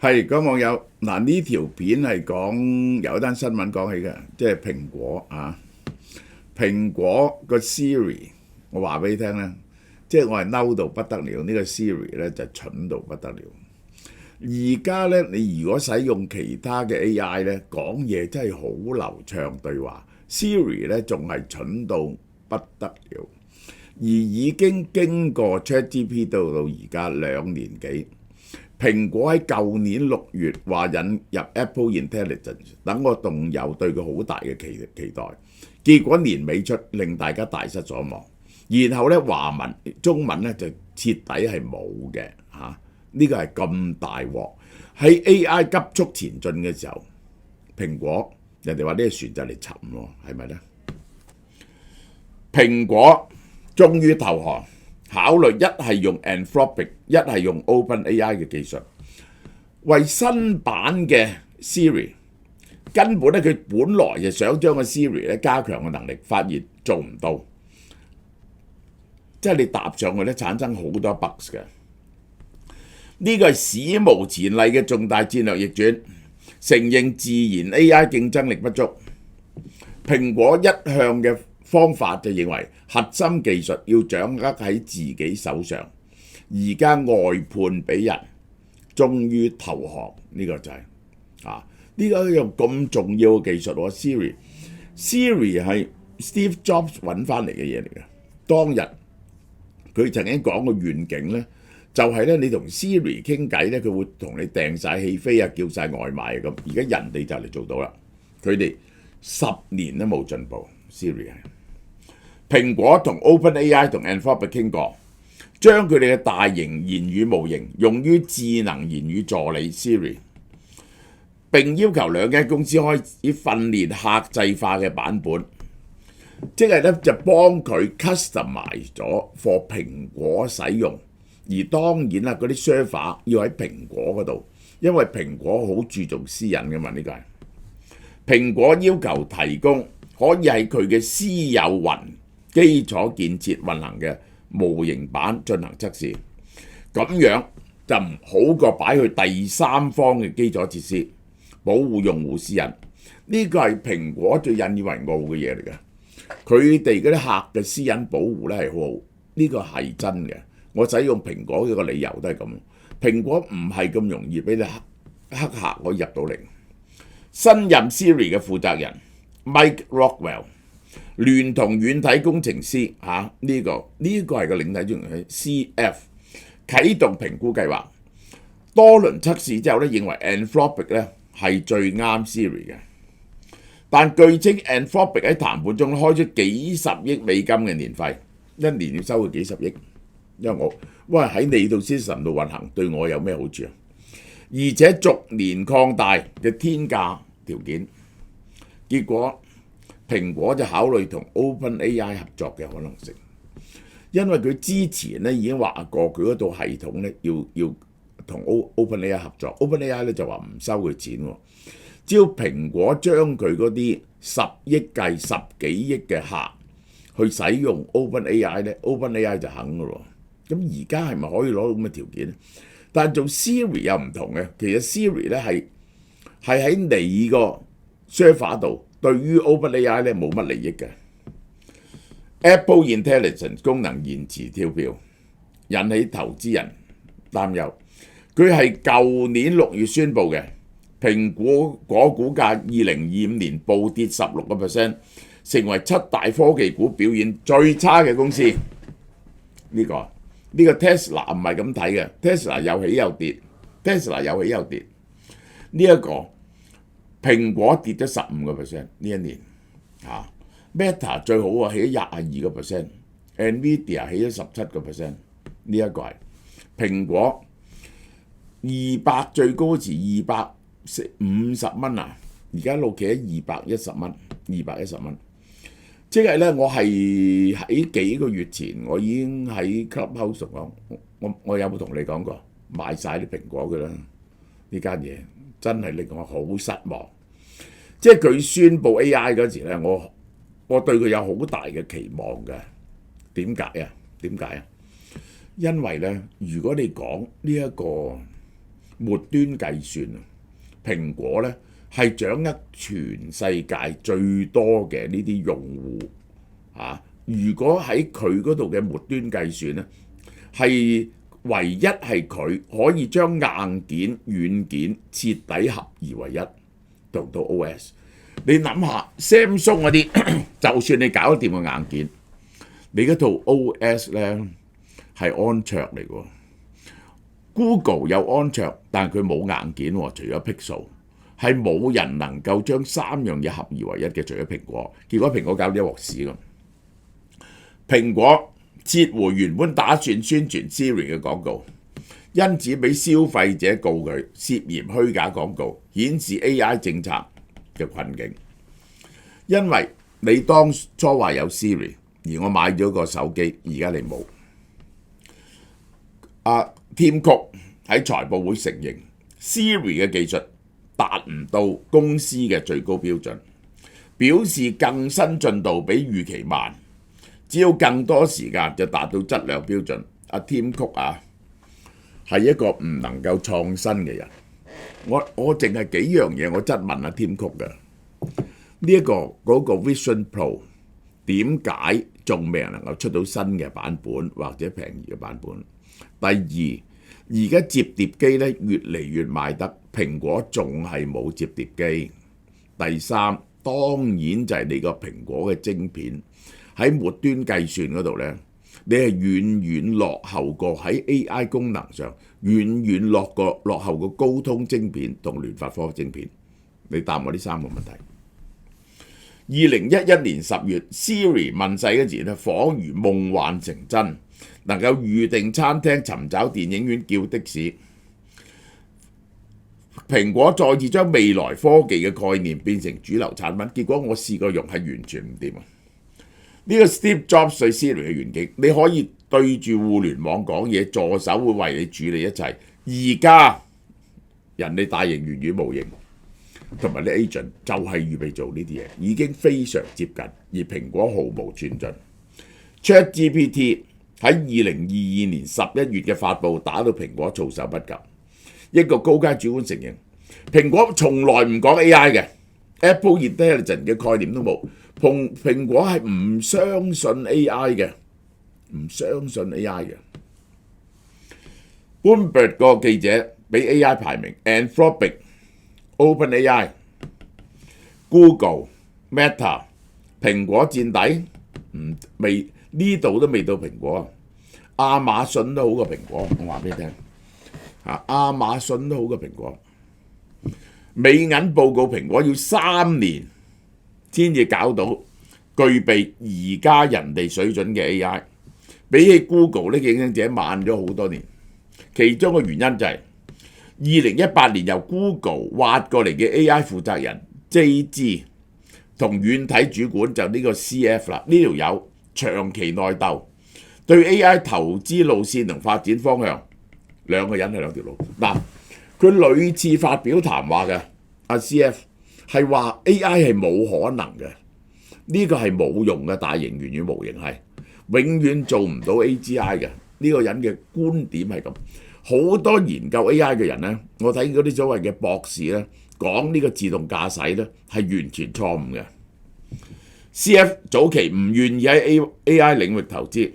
係嗰網友嗱，呢條片係講有一單新聞講起嘅，即係蘋果啊，蘋果個 Siri，我話俾你聽咧，即係我係嬲到不得了，呢個 Siri 咧就蠢到不得了。而家咧，你如果使用其他嘅 AI 咧，講嘢真係好流暢對話，Siri 咧仲係蠢到不得了，而已經經過 ChatGPT 到而家2年幾。蘋果喺舊年6月話引入 Apple Intelligence， 等我動有對佢好大嘅期待，結果年尾出令大家大失所望。然後咧華文中文咧就徹底係冇嘅嚇，呢個係咁大鑊。喺 AI 急速前進嘅時候，蘋果人哋話呢個船就嚟沉喎，係咪咧？蘋果終於投降。考慮一係用 Anthropic， 一係用 OpenAI 嘅技術，為新版嘅 Siri 根本咧佢本來就想將個 Siri 咧加強嘅能力，發現做唔到，即係你搭上去咧產生好多 bugs 嘅。呢個係史無前例嘅重大戰略逆轉，承認自然 AI 競爭力不足。蘋果一向嘅方法就認為核心技術要掌握喺自己手上，而家外判俾人，終於投降。呢個就係呢個一樣咁重要嘅技術喎。Siri 係 Steve Jobs 揾翻嚟嘅嘢嚟嘅。當日佢曾經講個願景咧，就係咧你同 Siri 傾偈咧，佢會同你訂晒戲飛啊，叫晒外賣咁。而家人哋就嚟做到啦，佢哋10年都冇進步。Siri 係。蘋果同 OpenAI 同 Anthropic 傾過，將佢哋嘅大型言語模型用於智能言語助理 Siri， 並要求兩間公司開始訓練客製化嘅版本，即係咧就幫佢 customize 咗 for 蘋果使用。而當然啦，嗰啲 server 要喺蘋果嗰度，因為蘋果好注重私隱㗎嘛。呢個係蘋果要求提供可以喺佢嘅私有雲基礎建設運行嘅模型版進行測試，咁樣就唔好過擺去第三方嘅基礎設施，保護用戶私隱。呢個係蘋果最引以為傲嘅嘢嚟嘅，佢哋嗰啲客嘅私隱保護咧係好好，呢個係真嘅。我使用蘋果嘅個理由都係咁，蘋果唔係咁容易俾你黑客可以入到嚟。新任 Siri 嘅負責人 Mike Rockwell聯同軟體工程師呢個係個領體工程師 CF 啟動評估計劃，多輪測試之後咧，認為 Anthropic 咧係最啱 Siri 嘅。但據稱 Anthropic 喺談判中開出幾十億美金嘅年費，一年要收佢幾十億，因為我喺你度 system 度運行，對我有咩好處啊？而且逐年擴大嘅天價條件，結果蘋果就考慮同 OpenAI 合作嘅可能性，因為佢之前咧已經話過佢嗰套系統咧要同 OpenAI 合作 ，OpenAI 咧就話唔收佢錢喎，只要蘋果將佢嗰啲10億計10幾億嘅客去使用 OpenAI 咧 ，OpenAI 就肯噶咯。咁而家係咪可以攞到咁嘅條件咧？但係做 Siri 又唔同嘅，其實 Siri 咧係喺你個 server 度。對於 OpenAI 咧冇乜利益嘅。Apple Intelligence 功能延遲跳票，引起投資人擔憂。佢係舊年6月宣布嘅，蘋果股價2025年暴跌16%，成為7大科技股表現最差嘅公司。呢個 Tesla 唔係咁睇嘅 ，Tesla 有起有跌 ，Tesla 有起有跌。呢一個蘋果跌咗15%呢一年，Meta 最好啊，起咗22%，Nvidia 起咗17%，呢一個係蘋果200最高時250蚊啊，而家路企喺210蚊，210蚊，即係咧我係喺幾個月前我已經喺 Clubhouse 講，我有冇同你講過買晒啲蘋果嘅啦？呢間嘢真係令我好失望。即係佢宣布 AI 嗰時咧，我對佢有好大嘅期望嘅。點解啊？因為咧，如果你講呢一個末端計算啊，蘋果咧係掌握全世界最多嘅呢啲用戶啊。如果喺佢嗰度嘅末端計算咧，係唯一係佢可以將硬件、軟件徹底合二為一，做到 OS。你諗下 Samsung 嗰啲，就算你搞得掂個硬件，你嗰套 OS 咧係安卓嚟喎。Google 有安卓，但係佢冇硬件喎，除咗 Pixel，係冇人能夠將三樣嘢合二為一嘅，除咗蘋果。結果蘋果搞啲一鑊屎咁。蘋果撤回原本打算宣傳 Siri 嘅廣告，因此俾消費者告佢涉嫌虛假廣告，顯示 AI 政策嘅困境。因為你當初話有 Siri， 而我買咗個手機，而家你冇。Tim Cook 喺財報會承認 Siri 嘅技術達唔到公司嘅最高標準，表示更新進度比預期慢，只要更多時間就達到質量標準。Tim Cook 係一個唔能夠創新嘅人。我淨係幾樣嘢我質問Tim Cook 嘅呢一個嗰個 Vision Pro 點解仲未能夠出到新嘅版本或者平宜嘅版本？第二，而家摺疊機咧越嚟越賣得，蘋果仲係冇摺疊機。第三，當然就係你個蘋果嘅晶片喺末端計算嗰度咧，你係遠遠落後過喺 AI 功能上，遠遠落後過高通晶片同聯發科晶片。你答我呢三個問題。2011年10月 Siri 問世嗰時咧，彷如夢幻成真。能夠預定餐廳、尋找電影院、叫的士。蘋果再次將未來科技嘅概念變成主流產品，結果我試過用係完全唔掂啊！呢個 Steve Jobs 對 Siri 嘅願景，你可以對住互聯網講嘢，助手會為你處理一切。而家人哋大型語言模型同埋啲 agent 就係預備做呢啲嘢，已經非常接近，而蘋果毫無寸進。ChatGPT 喺2022年11月嘅發布打到蘋果措手不及，一個高階主管承認蘋果從來唔講 AI 嘅 ，Apple Intelligence 嘅概念都冇，蘋果係唔相信 AI 嘅，唔相信 AI 嘅。Bloomberg 個記者俾 AI 排名 ，Anthropic、OpenAI、Google、Meta， 蘋果墊底，未。呢度都未到蘋果，亞馬遜都好過蘋果，我話俾你聽，亞馬遜都好過蘋果。美銀報告蘋果要3年先至搞到具備而家人哋水準嘅 AI， 比起 Google 呢競爭者慢咗好多年。其中嘅原因就係2018年由 Google 挖過嚟嘅 AI 負責人 JG 同軟體主管就呢個 CF 啦，呢條友長期內鬥，對 AI 投資路線同發展方向，兩個人係兩條路。嗱，佢屢次發表談話嘅CF 係話 AI 係冇可能嘅，呢個係冇用嘅大型語言模型係永遠做唔到 AGI 嘅。呢個人嘅觀點係咁。好多研究 AI 嘅人呢，我睇嗰啲所謂嘅博士呢，講呢個自動駕駛呢係完全錯誤嘅。CF 早期唔願意喺 AI 領域投資，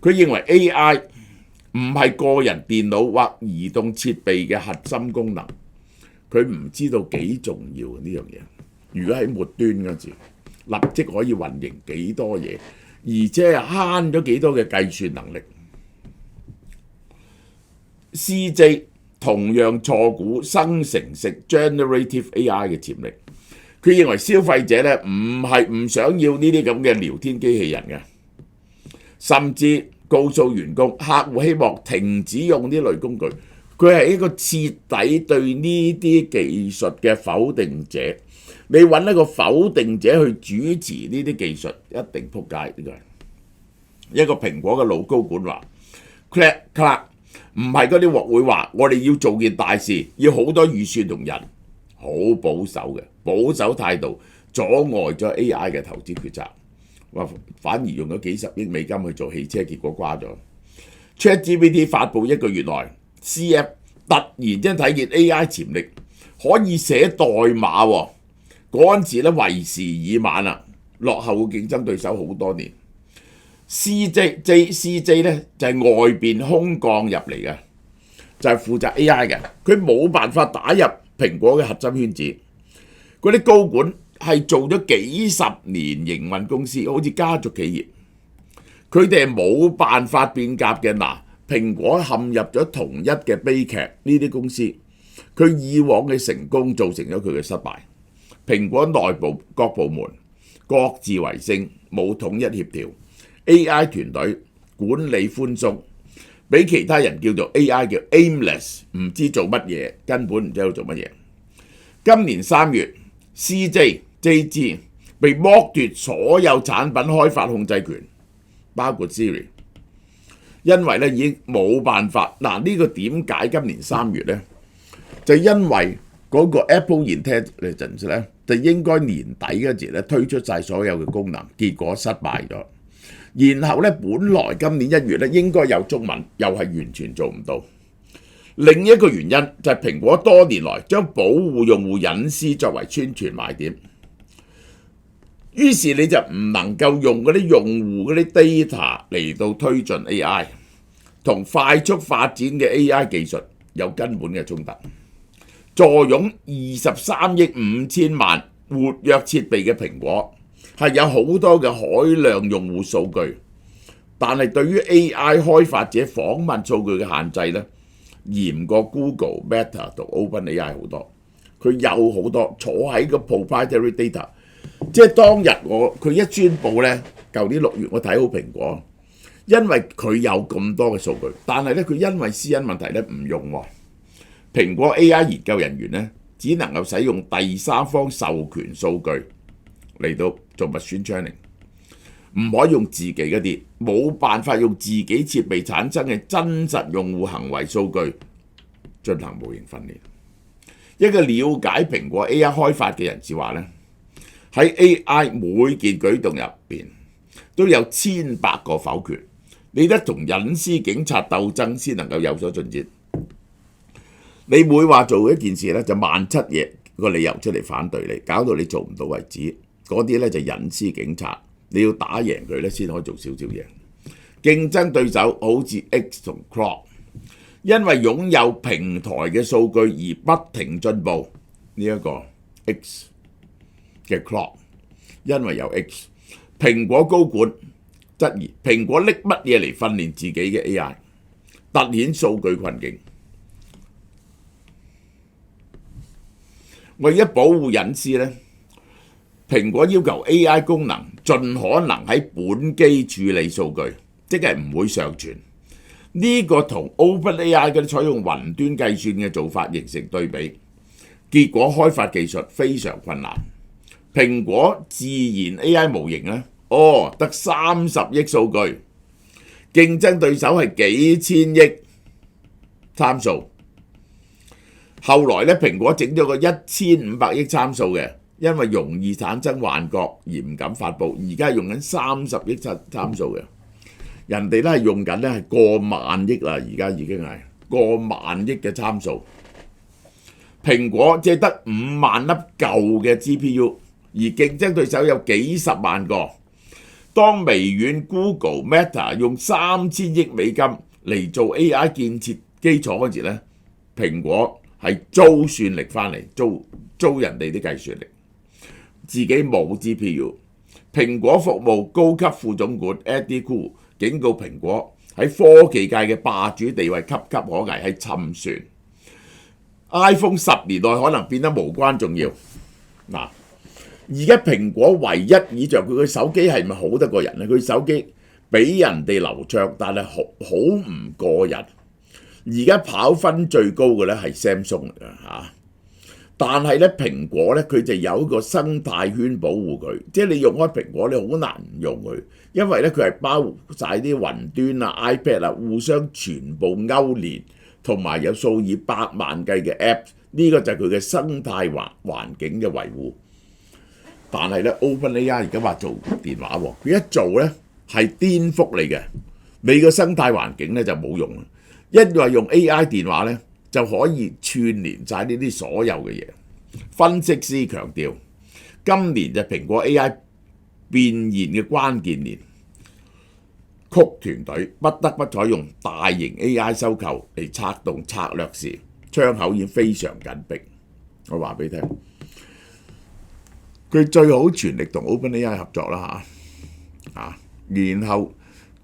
佢認為 AI 唔係個人電腦或移動設備嘅核心功能，佢唔知道幾重要呢樣嘢。如果喺末端嗰時，立即可以運營幾多嘢，而且慳咗幾多嘅計算能力。CJ 同樣錯估生成式 generative AI 嘅潛力。佢認為消費者咧唔想要呢啲咁嘅聊天機器人嘅，甚至告訴員工客戶希望停止用呢類工具。佢係一個徹底對呢啲技術嘅否定者。你揾一個否定者去主持呢啲技術，一定撲街。呢個係一個蘋果嘅老高管話 Clark 唔係嗰啲鑊會話我哋要做件大事，要好多預算同人。好保守嘅保守態度，阻礙咗 AI 嘅投資決策，反而用咗幾十億美金去做汽車，結果瓜咗。ChatGPT 發布1個月內 ，CF 突然之間睇見 AI 潛力，可以寫代碼喎。嗰陣時咧為時已晚啦，落後嘅競爭對手好多年。CJ 咧就係外邊空降入嚟嘅，就係負責 AI 嘅，佢冇辦法打入蘋果嘅核心圈子。嗰啲高管係做咗幾十年營運公司，好似家族企業，佢哋係冇辦法變革嘅。嗱，蘋果陷入咗同一嘅悲劇，呢啲公司佢以往嘅成功造成咗佢嘅失敗。蘋果內部各部門各自為政，冇統一協調。AI 團隊管理寬鬆，俾其他人叫做 AI 叫 aimless， 唔知做乜嘢，根本唔知道做乜嘢。今年3月 JG 被剝奪所有產品開發控制權，包括 Siri， 因為咧已經冇辦法。嗱，呢個點解今年3月呢？就因為嗰個 Apple Intelligence 咧，就應該年底嗰時咧推出晒所有嘅功能，結果失敗咗。然後咧，本來今年1月咧應該有中文，又係完全做唔到。另一個原因就係蘋果多年來將保護用戶隱私作為宣傳賣點，於是你就唔能夠用嗰啲用戶嗰啲 data 嚟到推進 AI， 同快速發展嘅 AI 技術有根本嘅衝突。坐擁23億5千萬活躍設備嘅蘋果，係有好多嘅海量用戶數據，但係對於 AI 開發者訪問數據嘅限制呢，嚴過 Google、Meta 同 OpenAI 好多。佢有好多坐喺個 proprietary data， 即係當日佢一宣佈呢，舊年6月我睇好蘋果，因為佢有咁多嘅數據，但係呢，佢因為私隱問題呢唔用喎。蘋果 AI 研究人員呢，只能夠使用第三方授權數據嚟到做machine training，唔可以用自己嗰啲，冇辦法用自己設備產生嘅真實用戶行為數據進行模型訓練。一個了解蘋果 AI 開發嘅人士話呢，喺 AI 每件舉動入邊都有千百個否決，你得同隱私警察鬥爭先能夠有所進展。你每話做一件事咧，就17000嘢個理由出嚟反對你，搞到你做唔到為止。嗰啲咧就隱私警察，你要打贏佢咧先可以做少少嘢。競爭對手好似 X 同 Claude， 因為擁有平台嘅數據而不停進步。呢一個 X 嘅 Claude， 因為有 X， 蘋果高管質疑蘋果拎乜嘢嚟訓練自己嘅 AI， 凸顯數據困境。為咗保護隱私呢，蘋果要求 AI 功能盡可能喺本機處理數據，即係唔會上傳。呢個同 OpenAI 嗰啲採用雲端計算嘅做法形成對比，結果開發技術非常困難。蘋果自然 AI 模型呢，得30億數據，競爭對手係幾千億參數。後來咧，蘋果整咗個1500億參數嘅，因為容易產生幻覺而唔敢發布。而家用緊30億參數嘅，人哋咧係用緊咧係過萬億啦，而家已經係過萬億嘅參數。蘋果只係得5萬粒舊嘅 GPU， 而競爭對手有幾十萬個。當微軟、Google、Meta 用3000億美金嚟做 AI 建設基礎嗰時咧，蘋果係租算力翻嚟，租人哋啲計算力，自己冇 GPU。蘋果服務高級副總管 Eddie Q 警告蘋果喺科技界嘅霸主地位岌岌可危，係沉船。iPhone 10年內可能變得無關重要。嗱，而家蘋果唯一倚仗佢嘅手機係咪好得過人咧？佢手機俾人哋流暢，但係好唔過人。而家跑分最高嘅咧係 Samsung 嚟㗎嚇，但係咧蘋果咧佢就有一個生態圈保護佢，即係你用開蘋果你好難唔用佢，因為咧佢係包晒啲雲端啊、iPad 啊，互相全部勾連，同埋有數以百萬計嘅 Apps， 呢個就係佢嘅生態環境嘅維護。但係咧 OpenAI 而家話做電話喎，佢一做咧係顛覆你嘅，你個生態環境咧就冇用。一話用 AI 電話咧，就可以串連晒呢啲所有嘅嘢。分析師強調，今年就蘋果 AI 變現嘅關鍵年，曲團隊不得不採用大型 AI 收購嚟策動策略時，窗口已經非常緊迫。我話俾你聽，佢最好全力同 OpenAI 合作啦嚇，然後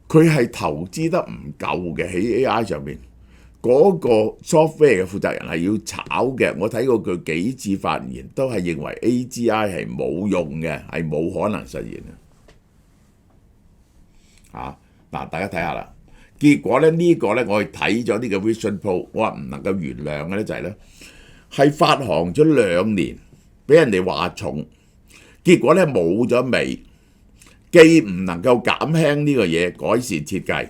佢係投資得唔夠嘅喺 AI 上面，嗰個 software 嘅負責人係要炒嘅。我睇過佢幾次發言，都係認為 AGI 係冇用嘅，係冇可能實現嘅。嗱，大家睇下啦，結果咧呢個咧我係睇咗呢個 Vision Pro， 我話唔能夠原諒嘅咧就係咧係發行咗2年，俾人哋話重，結果咧冇咗尾，既唔能夠減輕呢個嘢改善設計，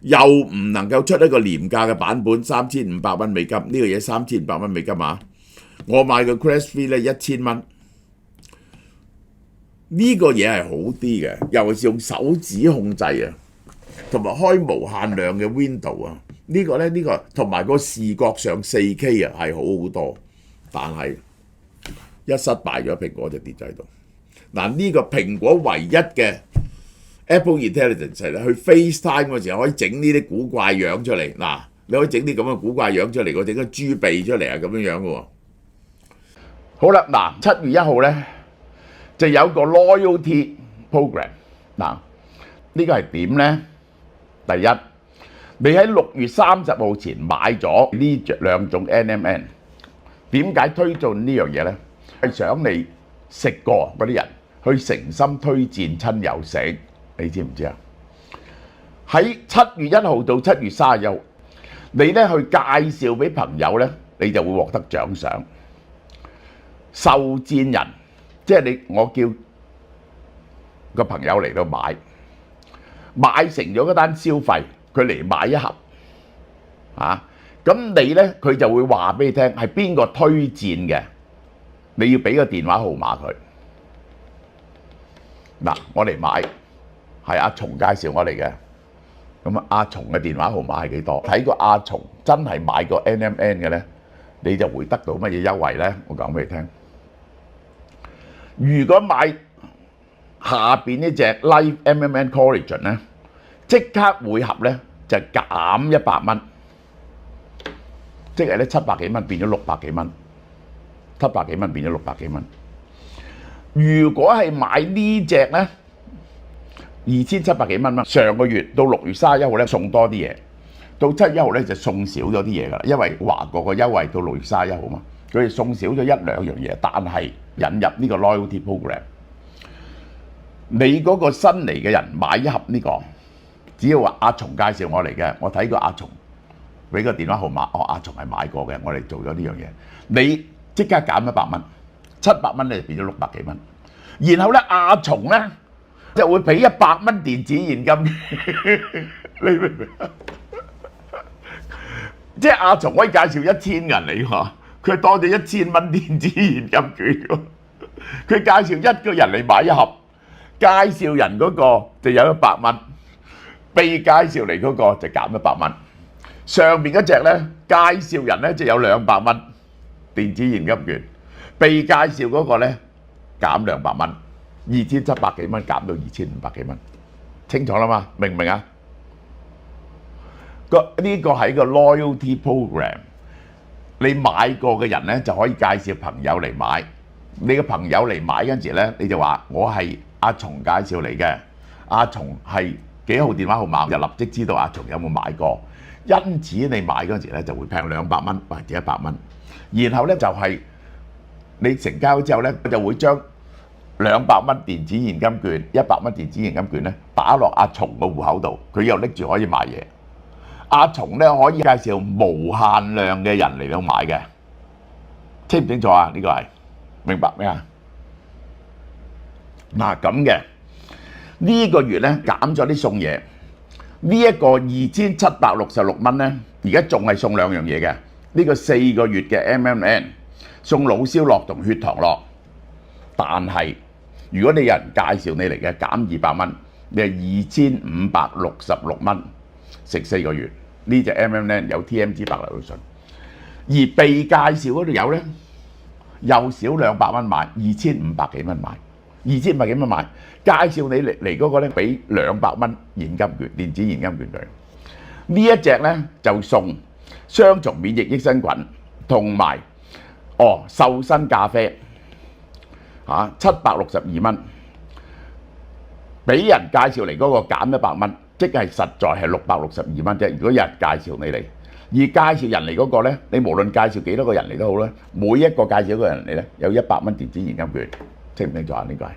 又唔能夠出一個廉價嘅版本，$3500美金，呢個嘢$3500美金啊！我買個 Quest 3咧1000蚊，呢個嘢係好啲嘅，尤其是用手指控制啊，同埋開無限量嘅 Window 啊，呢個同埋個視覺上 4K 啊係好好多，但係一失敗咗，蘋果就跌咗喺度。嗱，呢個蘋果唯一嘅 Apple Intelligence 係咧，去 FaceTime 嗰時候可以整呢啲古怪樣出嚟。嗱，你可以整啲咁嘅古怪樣出嚟，我整個豬鼻出嚟啊，咁樣嘅喎。好啦，嗱，7月1號咧就有個 loyalty program。嗱，呢個係點咧？第一，你喺6月30號前買咗呢2種 NMN， 點解推進呢樣嘢咧？係想你食過嗰啲人去誠心推薦親友食，你知唔知啊？喺7月1號到7月31號，你咧去介紹俾朋友咧，你就會獲得獎賞。受薦人即係我叫個朋友嚟到買成咗嗰單消費，佢嚟買一盒咁你咧佢就會話俾你聽係邊個推薦嘅，你要俾個電話號碼佢。嗱，我嚟買係阿松介紹我嚟嘅，咁阿松嘅電話號碼係幾多？睇過阿松真係買過 NMN 嘅咧，你就會得到乜嘢優惠咧？我講俾你聽。如果買下邊呢隻 Life MMN Collagen 咧，即刻每盒咧就減100蚊，即係咧700幾蚊變咗600幾蚊，700幾蚊變咗600幾蚊。如果係買呢隻咧，2700幾蚊，上個月到6月31號咧送多啲嘢，到7月1號咧就送少咗啲嘢㗎啦，因為華國個優惠到6月31號嘛，佢哋送少咗1-2樣嘢，但係引入呢個 loyalty program， 你嗰個新嚟嘅人買一盒呢個，只要話阿松介紹我嚟嘅，我睇過阿松，俾個電話號碼，阿松係買過嘅，我哋做咗呢樣嘢，你即刻減100蚊，700蚊咧就變咗600幾蚊，然後咧阿松咧就會俾100蚊電子現金，你明唔明啊？即係阿松可以介紹1000人嚟喎，佢多咗1000蚊電子現金券喎，佢介紹1個人嚟買一盒，介紹人嗰個就有100蚊，被介紹嚟嗰個就減100蚊，上邊嗰隻咧介紹人咧就有200蚊電子現金券，被介紹嗰個咧減200蚊，2700幾蚊減到2500幾蚊，清楚啦嘛？明唔明啊？呢個係一個 loyalty program， 你買過嘅人咧就可以介紹朋友嚟買，你嘅朋友嚟買嗰陣時咧，你就話我係阿松介紹嚟嘅，阿松係幾號電話號碼，就立即知道阿松有冇買過，因此你買嗰陣時咧就會平200蚊或者100蚊，然後咧就係你成交之後咧，就會將200蚊電子現金券、100蚊電子現金券咧打落阿松個戶口度，佢又拎住可以買嘢。阿松咧可以介紹無限量嘅人嚟到買嘅，清唔清楚啊？呢個係明白咩啊？嗱咁嘅呢個月咧減咗啲送嘢，呢一個2766蚊咧，而家仲係送2樣嘢嘅。呢個4個月嘅 MMN 送腦燒樂同血糖樂，但係如果你有人介紹你嚟嘅減200蚊，你係2566蚊食4個月。呢隻 MMN 有 TMG 白藜蘆醇，而被介紹嗰度有咧，又少200蚊買，2500幾蚊買，2500幾蚊買，介紹你嚟嗰個咧，俾200蚊現金券，電子現金券佢。呢一隻咧就送雙重免疫益生菌同埋瘦身咖啡762蚊，俾人介紹嚟嗰個減100蚊，即係實在係662蚊啫。如果有人介紹你嚟，而介紹人嚟嗰個咧，你無論介紹幾多個人嚟都好咧，每一個介紹一個人嚟咧，有100蚊電子現金券，清唔清楚啊？呢個係。